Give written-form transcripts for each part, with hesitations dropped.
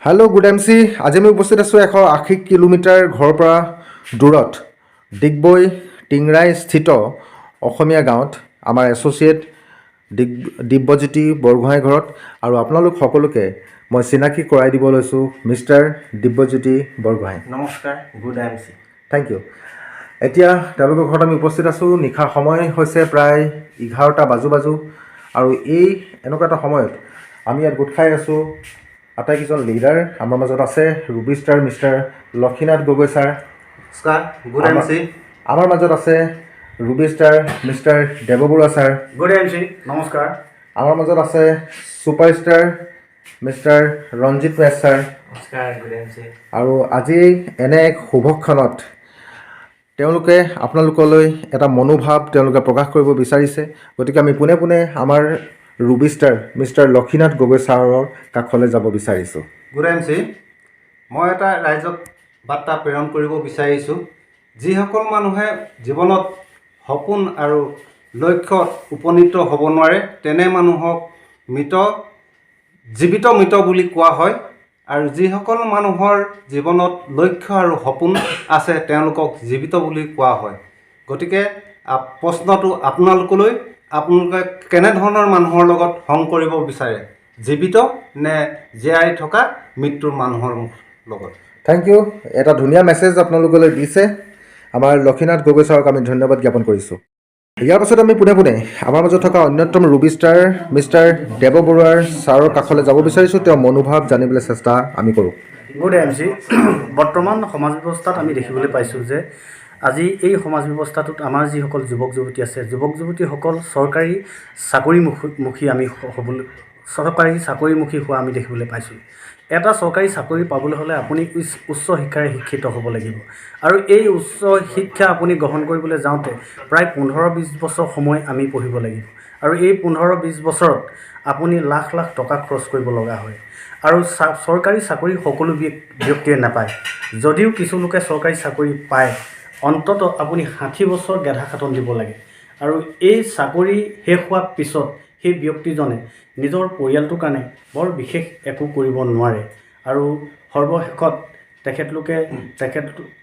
Hello' good M C. আজি আমি উপস্থিত আছোঁ 180 কিলোমিটাৰ ঘৰৰ পৰা দূৰত ডিগবৈ টিংৰাই স্থিত অসমীয়া গাঁৱত আমাৰ এছ'চিয়েট দিব্যজ্যোতি বৰগোহাঁই ঘৰত। আৰু আপোনালোক সকলোকে মই চিনাকি কৰাই দিব লৈছোঁ মিষ্টাৰ দিব্যজ্যোতি বৰগোহাঁই। নমস্কাৰ, good M C. Thank you. এতিয়া তেওঁলোকৰ ঘৰত আমি উপস্থিত আছোঁ। নিশা সময় হৈছে প্ৰায় 11টা বাজু আৰু এই এনেকুৱা এটা সময়ত আমি ইয়াত গোট খাই আছোঁ। আটাইকেইজন লিডাৰ আমাৰ মাজত আছে। Ruby Star mister Lakshinath Gogoi sir, নমস্কাৰ, গুড এম চি। আমাৰ মাজত আছে Ruby Star mister Dev Baruah sir, good M C. নমস্কাৰ। আমাৰ মাজত আছে super star mister Ranjit Mech sir, নমস্কাৰ, গুড এম চি। আৰু আজি এনে এক শুভক্ষণত তেওঁলোকে আপোনালোকলৈ এটা মনোভাৱ তেওঁলোকে প্ৰকাশ কৰিব বিচাৰিছে। গতিকে আমি পোনে পোনে আমাৰ Ruby Star mister Lakshinath Gogoi ছাৰৰ কাষলৈ যাব বিচাৰিছোঁ। গুড এম চি, মই এটা ৰাইজক বাৰ্তা প্ৰেৰণ কৰিব বিচাৰিছোঁ। যিসকল মানুহে জীৱনত সপোন আৰু লক্ষ্যত উপনীত হ'ব নোৱাৰে তেনে মানুহক জীৱিত মৃত বুলি কোৱা হয়। আৰু যিসকল মানুহৰ জীৱনত লক্ষ্য আৰু সপোন আছে তেওঁলোকক জীৱিত বুলি কোৱা হয়। গতিকে প্ৰশ্নটো আপোনালোকলৈ, আপোনালোকে কেনেধৰণৰ মানুহৰ লগত সংগ কৰিব বিচাৰে, জীৱিত নে জীয়াই থকা মৃত্যুৰ মানুহৰ লগত? Thank you. এটা ধুনীয়া মেছেজ আপোনালোকলৈ দিছে। আমাৰ লক্ষীনাথ গগৈ ছাৰক আমি ধন্যবাদ জ্ঞাপন কৰিছোঁ। ইয়াৰ পাছত আমি পোনে পোনে আমাৰ মাজত থকা অন্যতম ৰুবি ষ্টাৰ মিষ্টাৰ দেৱ বৰুৱাৰ ছাৰৰ কাষলৈ যাব বিচাৰিছোঁ। তেওঁৰ মনোভাৱ জানিবলৈ চেষ্টা আমি কৰোঁ। Good M C. বৰ্তমান সমাজ ব্যৱস্থাত আমি দেখিবলৈ পাইছোঁ যে আজি এই সমাজ ব্যৱস্থাটোত আমাৰ যিসকল যুৱক যুৱতী আছে, যুৱক যুৱতীসকল চৰকাৰী চাকৰিমুখী হোৱা আমি দেখিবলৈ পাইছোঁ। এটা চৰকাৰী চাকৰি পাবলৈ হ'লে আপুনি উচ্চ শিক্ষাৰে শিক্ষিত হ'ব লাগিব। আৰু এই উচ্চ শিক্ষা আপুনি গ্ৰহণ কৰিবলৈ যাওঁতে প্ৰায় 15-20 বছৰ সময় আমি পঢ়িব লাগিব। আৰু এই 15-20 বছৰত আপুনি লাখ লাখ টকা খৰচ কৰিব লগা হয়। আৰু চৰকাৰী চাকৰি সকলো ব্যক্তিয়ে নাপায়। যদিও কিছু লোকে চৰকাৰী চাকৰি পায়, অন্তত আপুনি 60 বছৰ গেধা খাটন দিব লাগে। আৰু এই চাকৰি শেষ হোৱাৰ পিছত সেই ব্যক্তিজনে নিজৰ পৰিয়ালটোৰ কাৰণে বৰ বিশেষ একো কৰিব নোৱাৰে। আৰু সৰ্বশেষত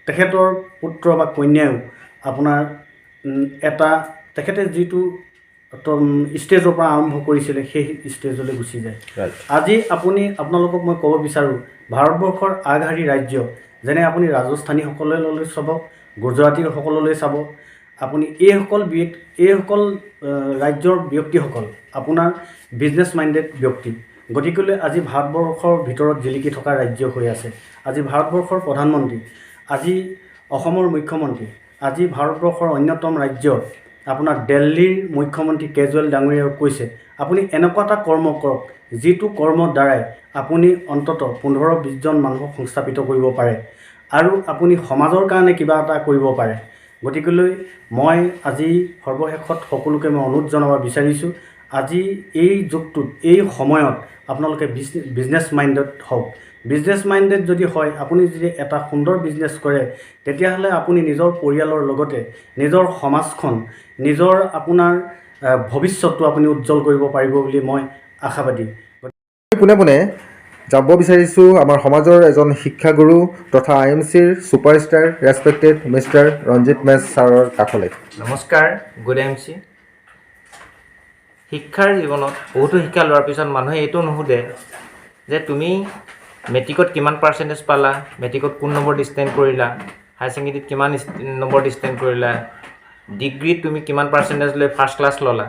তেখেতৰ পুত্ৰ বা কন্যাও আপোনাৰ তেখেতে যিটো ষ্টেজৰ পৰা আৰম্ভ কৰিছিলে সেই ষ্টেজলৈ গুচি যায়। আজি আপোনালোকক মই ক'ব বিচাৰোঁ, ভাৰতবৰ্ষৰ আগশাৰী ৰাজ্য যেনে আপুনি ৰাজস্থানীসকললৈ চাব, গুজৰাটীসকললৈ চাব, আপুনি এইসকল ৰাজ্যৰ ব্যক্তিসকল আপোনাৰ বিজনেছ মাইণ্ডেড ব্যক্তি। গতিকেলৈ আজি ভাৰতবৰ্ষৰ ভিতৰত জিলিকি থকা ৰাজ্য হৈ আছে। আজি ভাৰতবৰ্ষৰ প্ৰধানমন্ত্ৰী, আজি অসমৰ মুখ্যমন্ত্ৰী, আজি ভাৰতবৰ্ষৰ অন্যতম ৰাজ্য আপোনাৰ দিল্লীৰ মুখ্যমন্ত্ৰী কেজৰিৱাল ডাঙৰীয়াও কৈছে আপুনি এনেকুৱা এটা কৰ্ম কৰক যিটো কৰ্মৰ দ্বাৰাই আপুনি অন্ততঃ 15-20 জন মানুহক সংস্থাপিত কৰিব পাৰে আৰু আপুনি সমাজৰ কাৰণে কিবা এটা কৰিব পাৰে। গতিকেলৈ মই আজি সৰ্বশেষত সকলোকে মই অনুৰোধ জনাব বিচাৰিছোঁ, আজি এই যুগটোত এই সময়ত আপোনালোকে বিজনেছ মাইণ্ডেড হওক। বিজনেছ মাইণ্ডেড যদি হয়, আপুনি যদি এটা সুন্দৰ বিজনেছ কৰে, তেতিয়াহ'লে আপুনি নিজৰ পৰিয়ালৰ লগতে নিজৰ সমাজখন, নিজৰ আপোনাৰ ভৱিষ্যতটো আপুনি উজ্জ্বল কৰিব পাৰিব বুলি মই আশাবাদী। পোনে পোনে যাব বিচাৰিছোঁ আমাৰ সমাজৰ এজন শিক্ষাগুৰু তথা IMCৰ ছুপাৰষ্টাৰ ৰেছপেক্টেড মিষ্টাৰ ৰঞ্জিত মেছ ছাৰৰ কাষলৈ। নমস্কাৰ, গুড এম চি। শিক্ষাৰ জীৱনত বহুতো শিক্ষা লোৱাৰ পিছত মানুহে এইটো নুসুধে যে তুমি মেট্ৰিকত কিমান পাৰ্চেণ্টেজ পালা, মেট্ৰিকত কোন নম্বৰ ডিষ্টেণ্ড কৰিলা, হায়াৰ ছেকেণ্ডেৰীত কিমান নম্বৰ ডিষ্টেণ্ড কৰিলা, ডিগ্ৰীত তুমি কিমান পাৰ্চেণ্টেজ লৈ ফাৰ্ষ্ট ক্লাছ ল'লা।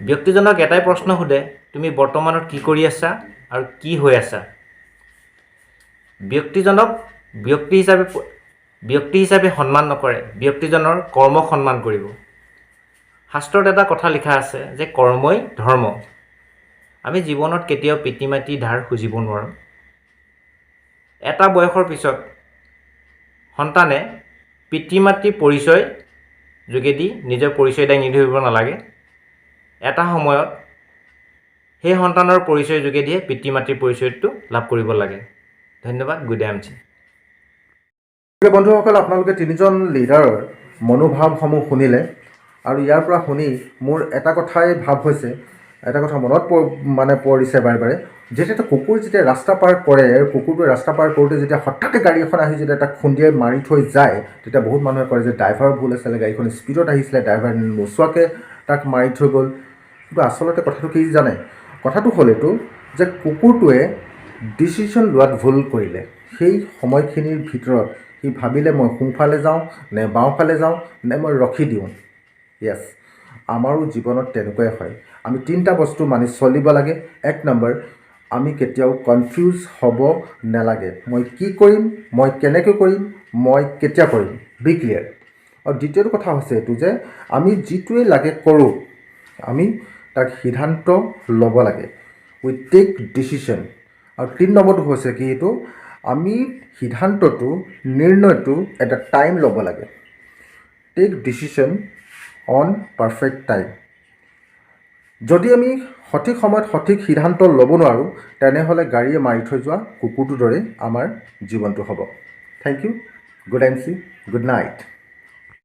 ব্যক্তিজনক এটাই প্ৰশ্ন সোধে, তুমি বৰ্তমানত কি কৰি আছা আৰু কি হৈ আছা। ব্যক্তিজনক ব্যক্তি হিচাপে সন্মান নকৰে, ব্যক্তিজনৰ কৰ্মক সন্মান কৰিব। শাস্ত্ৰত এটা কথা লিখা আছে যে কৰ্মই ধৰ্ম। আমি জীৱনত কেতিয়াও পিতৃ মাতৃ ধাৰ খুজিব নোৱাৰোঁ। এটা বয়সৰ পিছত সন্তানে পিতৃ মাতৃৰ পৰিচয় যোগেদি নিজৰ পৰিচয় দাঙি ধৰিব নালাগে। এটা সময়ত সেই সন্তানৰ পৰিচয় যোগেদিয়ে পিতৃ মাতৃৰ পৰিচয়টো লাভ কৰিব লাগে। ধন্যবাদ, গুড এম চি। বন্ধুসকল, আপোনালোকে তিনিজন লিডাৰৰ মনোভাৱসমূহ শুনিলে আৰু ইয়াৰ পৰা শুনি মোৰ এটা কথাই ভাৱ হৈছে, এটা কথা মনত পৰিছে বাৰে বাৰে যেতিয়া এটা কুকুৰ যেতিয়া ৰাস্তা পাৰ কৰে আৰু কুকুৰটোৱে ৰাস্তা পাৰ কৰোঁতে যেতিয়া হঠাতে গাড়ী এখন আহি যেতিয়া তাক খুন্দিয়াই মাৰি থৈ যায়, তেতিয়া বহুত মানুহে কয় যে ড্ৰাইভাৰৰ ভুল আছিলে, গাড়ীখন স্পীডত আহিছিলে, ড্ৰাইভাৰ নোচোৱাকৈ তাক মাৰি থৈ গ'ল। কিন্তু আচলতে কথাটো কি জানে? কথাটো হ'ল এইটো যে কুকুৰটোৱে ডিচিশ্যন লোৱাত ভুল কৰিলে। সেই সময়খিনিৰ ভিতৰত সি ভাবিলে মই সোঁফালে যাওঁ নে বাওঁফালে যাওঁ নে মই ৰখি দিওঁ। য়েছ, আমাৰো জীৱনত তেনেকুৱাই হয়। আমি 3টা বস্তু মানি চলিব লাগে। 1 নম্বৰ, আমি কেতিয়াও কনফিউজ হ'ব নালাগে। মই কি কৰিম, মই কেনেকৈ কৰিম, মই কেতিয়া কৰিম, বি ক্লিয়াৰ। আৰু দ্বিতীয়টো কথা হৈছে এইটো যে আমি যিটোৱে লাগে কৰোঁ, আমি তাক সিদ্ধান্ত ল'ব লাগে। উই টেক ডিচিশ্যন। আৰু 3 নম্বৰটো হৈছে কি, এইটো আমি সিদ্ধান্তটো নিৰ্ণয়টো এটা টাইম ল'ব লাগে। Take decision on perfect time. যদি আমি সঠিক সময়ত সঠিক সিদ্ধান্ত ল'ব নোৱাৰোঁ, তেনেহ'লে গাড়ীয়ে মাৰি থৈ যোৱা কুকুৰটোৰ দৰে আমাৰ জীৱনটো হ'ব। Thank you, good M C, good night.